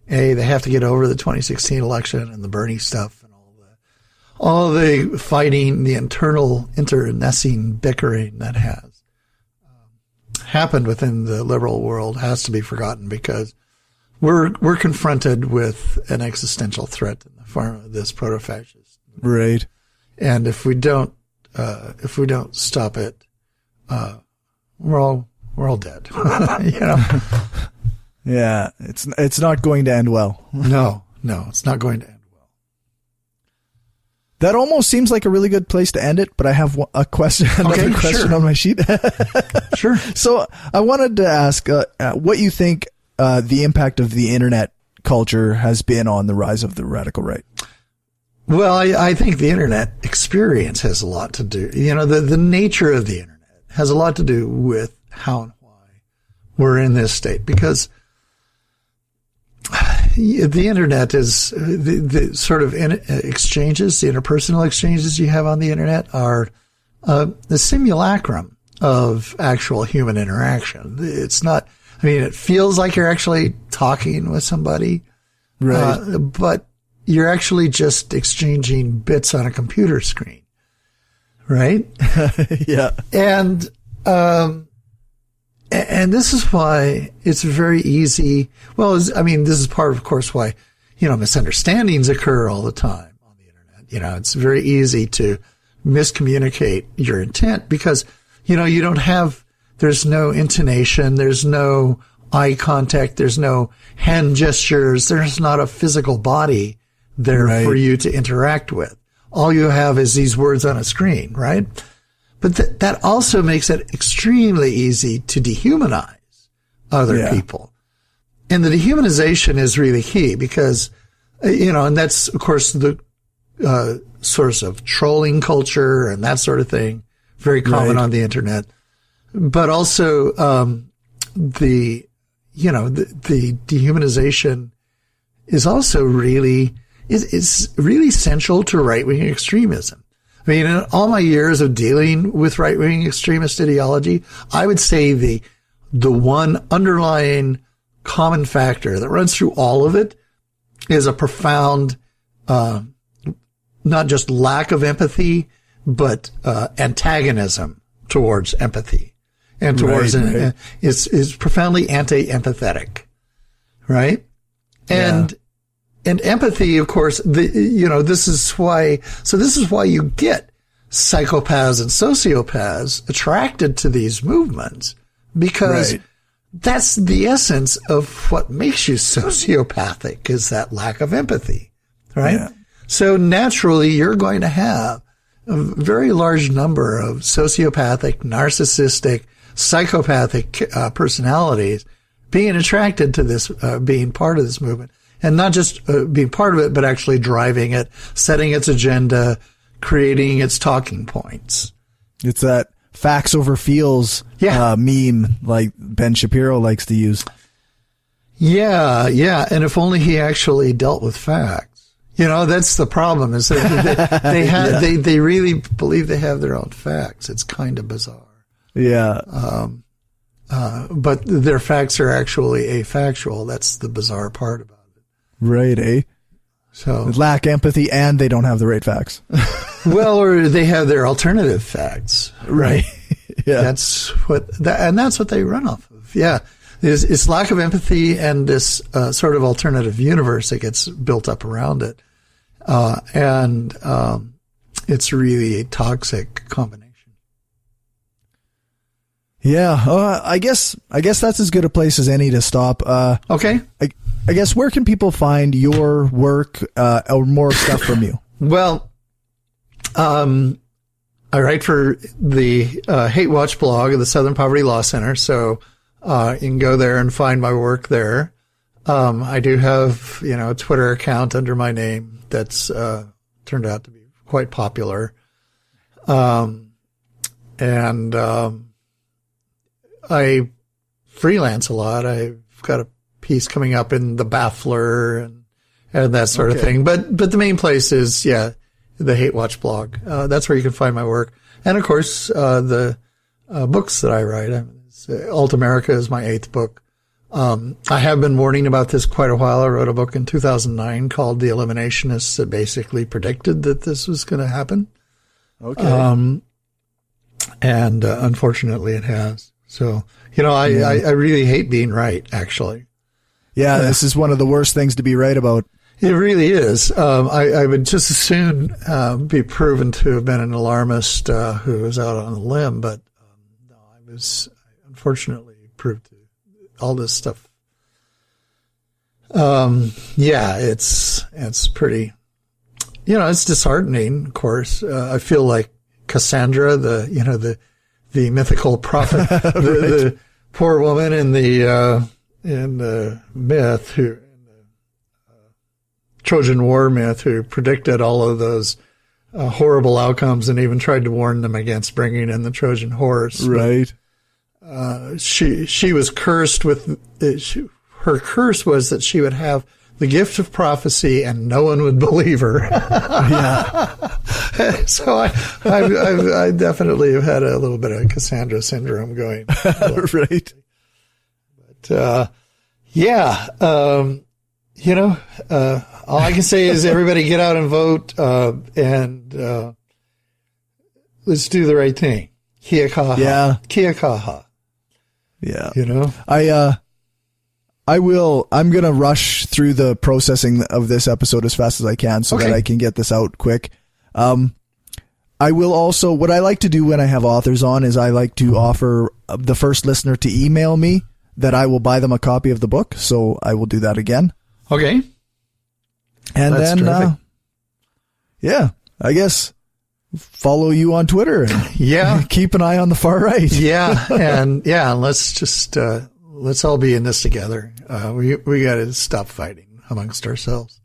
they have to get over the 2016 election and the Bernie stuff and all the fighting, the internecine bickering that has happened within the liberal world has to be forgotten, because we're confronted with an existential threat in the form of this proto-fascist. Right. And if we don't stop it, we're all dead. Yeah, it's not going to end well. No, it's not going to end well. That almost seems like a really good place to end it, but I have a question, another question on my sheet. Sure. So I wanted to ask what you think the impact of the internet culture has been on the rise of the radical right. Well, I think the internet experience has a lot to do. The nature of the internet has a lot to do with how and why we're in this state, because the internet is the sort of exchanges, the interpersonal exchanges you have on the internet are the simulacrum of actual human interaction. It's not, it feels like you're actually talking with somebody, right? But you're actually just exchanging bits on a computer screen, right? Yeah. And this is why it's very easy. Well, this is part of course, why, misunderstandings occur all the time on the internet. It's very easy to miscommunicate your intent because, there's no intonation, there's no eye contact, there's no hand gestures, there's not a physical body there for you to interact with. All you have is these words on a screen, right? But that also makes it extremely easy to dehumanize other people. And the dehumanization is really key because, and that's, of course, the source of trolling culture and that sort of thing, very common on the internet. But also, the dehumanization is also really, is really central to right-wing extremism. In all my years of dealing with right-wing extremist ideology, I would say the one underlying common factor that runs through all of it is a profound, not just lack of empathy, but antagonism towards empathy and towards is profoundly anti-empathetic, right? And empathy, of course, this is why you get psychopaths and sociopaths attracted to these movements, because that's the essence of what makes you sociopathic, is that lack of empathy, right? Yeah. So naturally, you're going to have a very large number of sociopathic, narcissistic, psychopathic personalities being attracted to this, being part of this movement. And not just being part of it, but actually driving it, setting its agenda, creating its talking points. It's that facts over feels meme like Ben Shapiro likes to use. Yeah. And if only he actually dealt with facts. That's the problem, is that they really believe they have their own facts. It's kind of bizarre. Yeah. But their facts are actually afactual. That's the bizarre part about it. Right, eh? So they lack empathy and they don't have the right facts. Well, or they have their alternative facts. Right. Yeah. That's what they run off of. Yeah. It's lack of empathy and this sort of alternative universe that gets built up around it. And it's really a toxic combination. Yeah. I guess that's as good a place as any to stop. Okay. I guess, where can people find your work or more stuff from you? Well, I write for the Hate Watch blog of the Southern Poverty Law Center, so you can go there and find my work there. I do have, a Twitter account under my name that's turned out to be quite popular. And I freelance a lot. I've got a piece coming up in the Baffler and that sort of thing. But the main place is, the Hate Watch blog. That's where you can find my work. And of course, the books that I write. Alt America is my 8th book. I have been warning about this quite a while. I wrote a book in 2009 called The Eliminationists that basically predicted that this was going to happen. Okay. And unfortunately it has. So, I really hate being right, actually. Yeah, this is one of the worst things to be right about. It really is. I would just as soon be proven to have been an alarmist who was out on a limb, but no, I was unfortunately proved to all this stuff. It's pretty, it's disheartening, of course. I feel like Cassandra, the mythical prophet, the poor woman in the myth who, Trojan War myth who predicted all of those horrible outcomes and even tried to warn them against bringing in the Trojan horse. Right. She was cursed with, her curse was that she would have the gift of prophecy and no one would believe her. Yeah. So I definitely have had a little bit of Cassandra syndrome going. Right. But, all I can say is everybody get out and vote, and let's do the right thing. Kia kaha. Yeah. Kia kaha. Yeah. I'm going to rush through the processing of this episode as fast as I can so that I can get this out quick. I will also, what I like to do when I have authors on is I like to offer the first listener to email me that I will buy them a copy of the book. So I will do that again. Okay. And That's then, I guess follow you on Twitter and keep an eye on the far right. Let's just, let's all be in this together. We got to stop fighting amongst ourselves.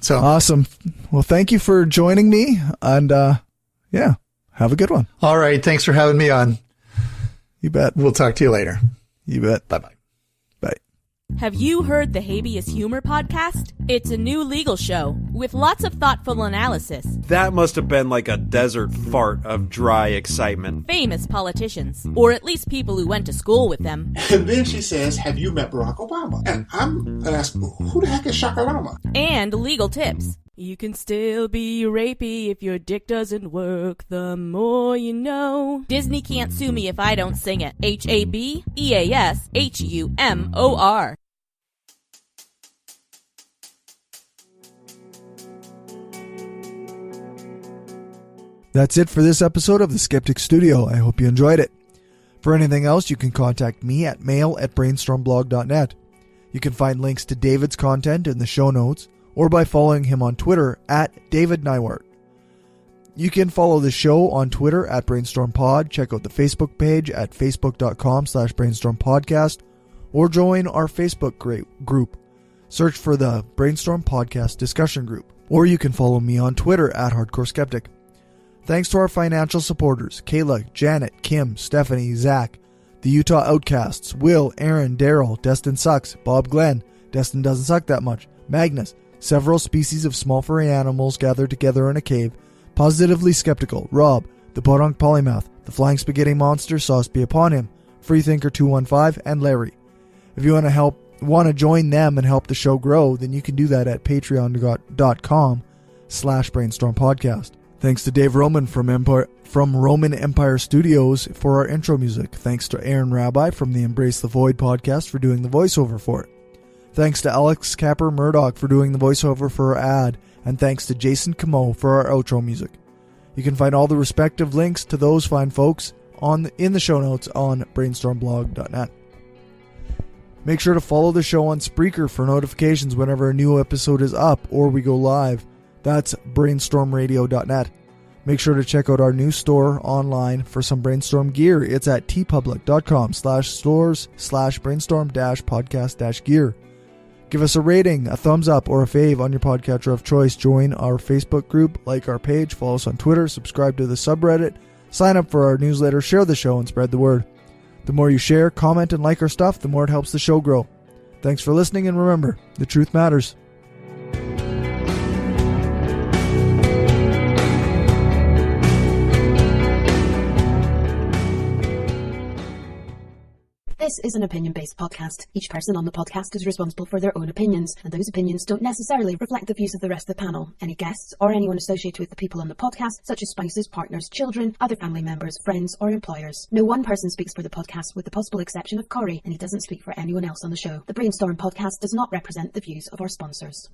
So awesome. Well, thank you for joining me, and have a good one. All right. Thanks for having me on. You bet. We'll talk to you later. You bet. Bye-bye. Bye. Have you heard the Habeas Humor podcast? It's a new legal show with lots of thoughtful analysis. That must have been like a desert fart of dry excitement. Famous politicians, or at least people who went to school with them. And then she says, have you met Barack Obama? And I'm asking, who the heck is Shakalama? And legal tips. You can still be rapey if your dick doesn't work, the more you know. Disney can't sue me if I don't sing it. HABEASHUMOR. That's it for this episode of The Skeptic Studio. I hope you enjoyed it. For anything else, you can contact me at mail@brainstormblog.net. You can find links to David's content in the show notes, or by following him on Twitter at David Neiwert. You can follow the show on Twitter at BrainstormPod, check out the Facebook page at facebook.com/brainstormpodcast, or join our Facebook group. Search for the Brainstorm Podcast discussion group, or you can follow me on Twitter at Hardcore Skeptic. Thanks to our financial supporters, Kayla, Janet, Kim, Stephanie, Zach, the Utah Outcasts, Will, Aaron, Daryl, Destin Sucks, Bob Glenn, Destin Doesn't Suck That Much, Magnus, several species of small furry animals gathered together in a cave, Positively Skeptical, Rob, the Podunk Polymath, the Flying Spaghetti Monster, Sauce Be Upon Him, Freethinker 215, and Larry. If you want to join them and help the show grow, then you can do that at patreon.com/brainstormpodcast. Thanks to Dave Roman from Roman Empire Studios for our intro music. Thanks to Aaron Rabbi from the Embrace the Void podcast for doing the voiceover for it. Thanks to Alex Capper Murdoch for doing the voiceover for our ad, and thanks to Jason Camo for our outro music. You can find all the respective links to those fine folks in the show notes on brainstormblog.net. Make sure to follow the show on Spreaker for notifications whenever a new episode is up or we go live. That's brainstormradio.net. Make sure to check out our new store online for some Brainstorm gear. It's at tpublic.com/stores/brainstorm-podcast-gear. Give us a rating, a thumbs up, or a fave on your podcatcher of choice. Join our Facebook group, like our page, follow us on Twitter, subscribe to the subreddit, sign up for our newsletter, share the show, and spread the word. The more you share, comment, and like our stuff, the more it helps the show grow. Thanks for listening, and remember, the truth matters. This is an opinion-based podcast. Each person on the podcast is responsible for their own opinions, and those opinions don't necessarily reflect the views of the rest of the panel, any guests, or anyone associated with the people on the podcast, such as spouses, partners, children, other family members, friends, or employers. No one person speaks for the podcast with the possible exception of Corey, and he doesn't speak for anyone else on the show. The Brainstorm podcast does not represent the views of our sponsors.